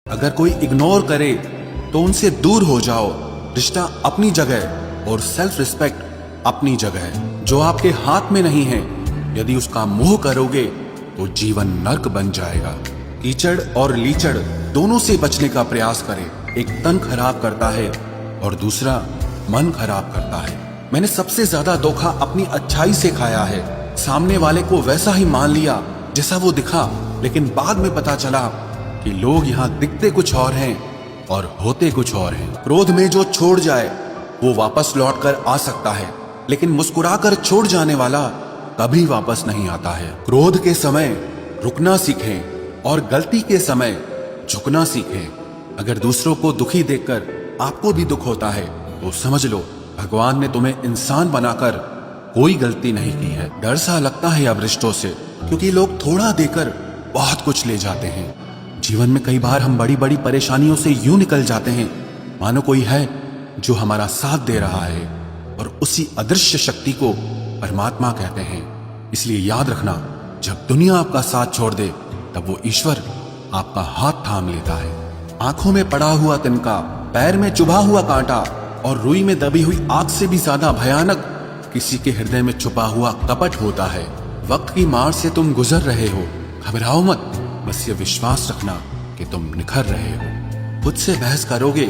अगर कोई इग्नोर करे तो उनसे दूर हो जाओ। रिश्ता अपनी जगह और सेल्फ रिस्पेक्ट अपनी जगह। जो आपके हाथ में नहीं है, यदि उसका मोह करोगे तो जीवन नर्क बन जाएगा। कीचड़ और लीचड़ दोनों से बचने का प्रयास करें। एक तन खराब करता है और दूसरा मन खराब करता है। मैंने सबसे ज्यादा धोखा अपनी अच्छाई से खाया है। सामने वाले को वैसा ही मान लिया जैसा वो दिखा, लेकिन बाद में पता चला कि लोग यहाँ दिखते कुछ और हैं और होते कुछ और हैं। क्रोध में जो छोड़ जाए वो वापस लौट कर आ सकता है, लेकिन मुस्कुराकर छोड़ जाने वाला कभी वापस नहीं आता है। क्रोध के समय रुकना सीखें और गलती के समय झुकना सीखें। अगर दूसरों को दुखी देखकर आपको भी दुख होता है तो समझ लो भगवान ने तुम्हें इंसान बनाकर कोई गलती नहीं की है। डर सा लगता है अब रिश्तों से, क्योंकि लोग थोड़ा देकर बहुत कुछ ले जाते हैं। जीवन में कई बार हम बड़ी बड़ी परेशानियों से यूं निकल जाते हैं मानो कोई है जो हमारा साथ दे रहा है, और उसी अदृश्य शक्ति को परमात्मा कहते हैं। इसलिए याद रखना, जब दुनिया आपका साथ छोड़ दे तब वो ईश्वर आपका हाथ थाम लेता है। आंखों में पड़ा हुआ तिनका, पैर में चुभा हुआ कांटा और रुई में दबी हुई आग से भी ज्यादा भयानक किसी के हृदय में छुपा हुआ कपट होता है। वक्त की मार से तुम गुजर रहे हो, घबराओ मत, बस ये विश्वास रखना कि तुम निखर रहे हो। खुद से बहस करोगे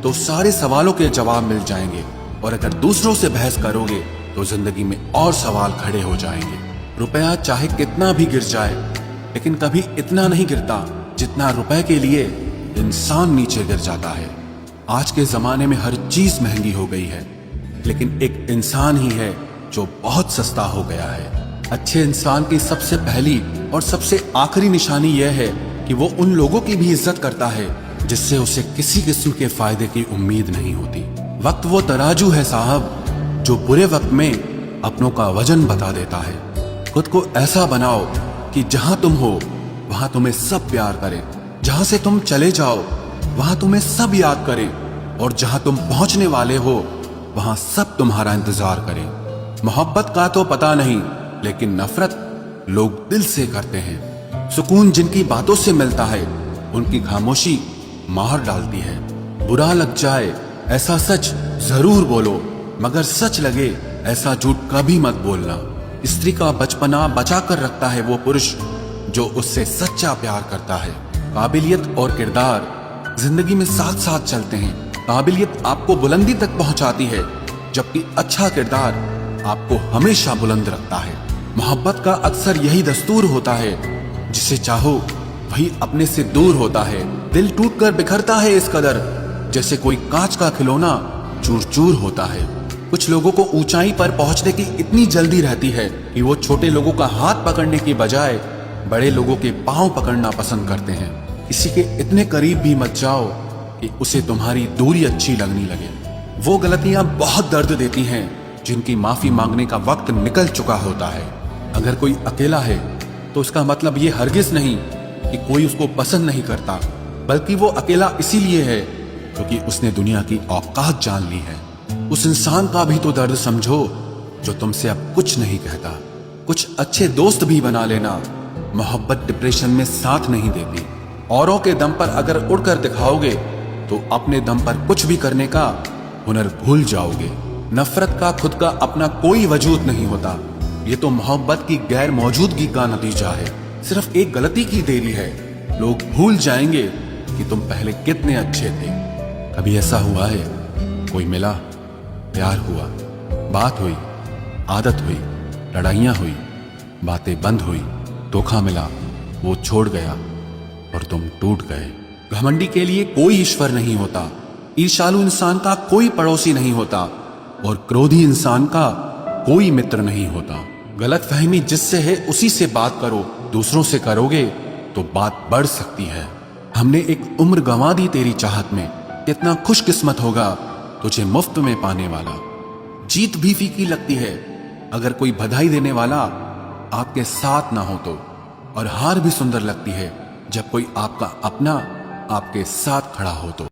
तो सारे सवालों के जवाब मिल जाएंगे, और अगर दूसरों से बहस करोगे तो जिंदगी में और सवाल खड़े हो जाएंगे। रुपया चाहे कितना भी गिर जाए, लेकिन कभी इतना नहीं गिरता जितना रुपए के लिए इंसान नीचे गिर जाता है। आज के जमाने में हर चीज महंगी हो गई है, लेकिन एक इंसान ही है जो बहुत सस्ता हो गया है। अच्छे इंसान की सबसे पहली और सबसे आखिरी निशानी यह है कि वो उन लोगों की भी इज्जत करता है जिससे उसे किसी किस्म के फायदे की उम्मीद नहीं होती। वक्त वो तराजू है साहब, जो बुरे वक्त में अपनों का वजन बता देता है। खुद को ऐसा बनाओ कि जहां तुम हो वहां तुम्हें सब प्यार करें, जहां से तुम चले जाओ वहां तुम्हें सब याद करें, और जहां तुम पहुंचने वाले हो वहां सब तुम्हारा इंतजार करें। मोहब्बत का तो पता नहीं, लेकिन नफरत लोग दिल से करते हैं। सुकून जिनकी बातों से मिलता है उनकी खामोशी मार डालती है। बुरा लग जाए ऐसा सच जरूर बोलो, मगर सच लगे ऐसा झूठ कभी मत बोलना। स्त्री का बचपना बचा कर रखता है वो पुरुष जो उससे सच्चा प्यार करता है। काबिलियत और किरदार जिंदगी में साथ साथ चलते हैं। काबिलियत आपको बुलंदी तक पहुंचाती है, जबकि अच्छा किरदार आपको हमेशा बुलंद रखता है। मोहब्बत का अक्सर यही दस्तूर होता है, जिसे चाहो वही अपने से दूर होता है। दिल टूट कर बिखरता है इस कदर, जैसे कोई कांच का खिलौना चूर चूर होता है। कुछ लोगों को ऊंचाई पर पहुंचने की इतनी जल्दी रहती है कि वो छोटे लोगों का हाथ पकड़ने की बजाय बड़े लोगों के पांव पकड़ना पसंद करते हैं। किसी के इतने करीब भी मत जाओ कि उसे तुम्हारी दूरी अच्छी लगने लगे। वो गलतियां बहुत दर्द देती हैं जिनकी माफी मांगने का वक्त निकल चुका होता है। अगर कोई अकेला है तो उसका मतलब ये हरगिज नहीं कि कोई उसको पसंद नहीं करता, बल्कि वो अकेला इसीलिए है क्योंकि उसने दुनिया की औकात जान ली है। उस इंसान का भी तो दर्द समझो जो तुमसे अब कुछ नहीं कहता। कुछ अच्छे दोस्त भी बना लेना, मोहब्बत डिप्रेशन में साथ नहीं देती। औरों के दम पर अगर उड़कर दिखाओगे तो अपने दम पर कुछ भी करने का हुनर भूल जाओगे। नफरत का खुद का अपना कोई वजूद नहीं होता, ये तो मोहब्बत की गैर मौजूदगी का नतीजा है। सिर्फ एक गलती की देरी है, लोग भूल जाएंगे कि तुम पहले कितने अच्छे थे। कभी ऐसा हुआ है कोई मिला, प्यार हुआ, बात हुई, आदत हुई, लड़ाइयां हुई, बातें बंद हुई, धोखा मिला, वो छोड़ गया और तुम टूट गए। घमंडी के लिए कोई ईश्वर नहीं होता, ईर्ष्यालु इंसान का कोई पड़ोसी नहीं होता, और क्रोधी इंसान का कोई मित्र नहीं होता। गलत फहमी जिससे है उसी से बात करो, दूसरों से करोगे तो बात बढ़ सकती है। हमने एक उम्र गंवा दी तेरी चाहत में, कितना खुशकिस्मत होगा तुझे मुफ्त में पाने वाला। जीत भी फीकी लगती है अगर कोई बधाई देने वाला आपके साथ ना हो तो, और हार भी सुंदर लगती है जब कोई आपका अपना आपके साथ खड़ा हो तो।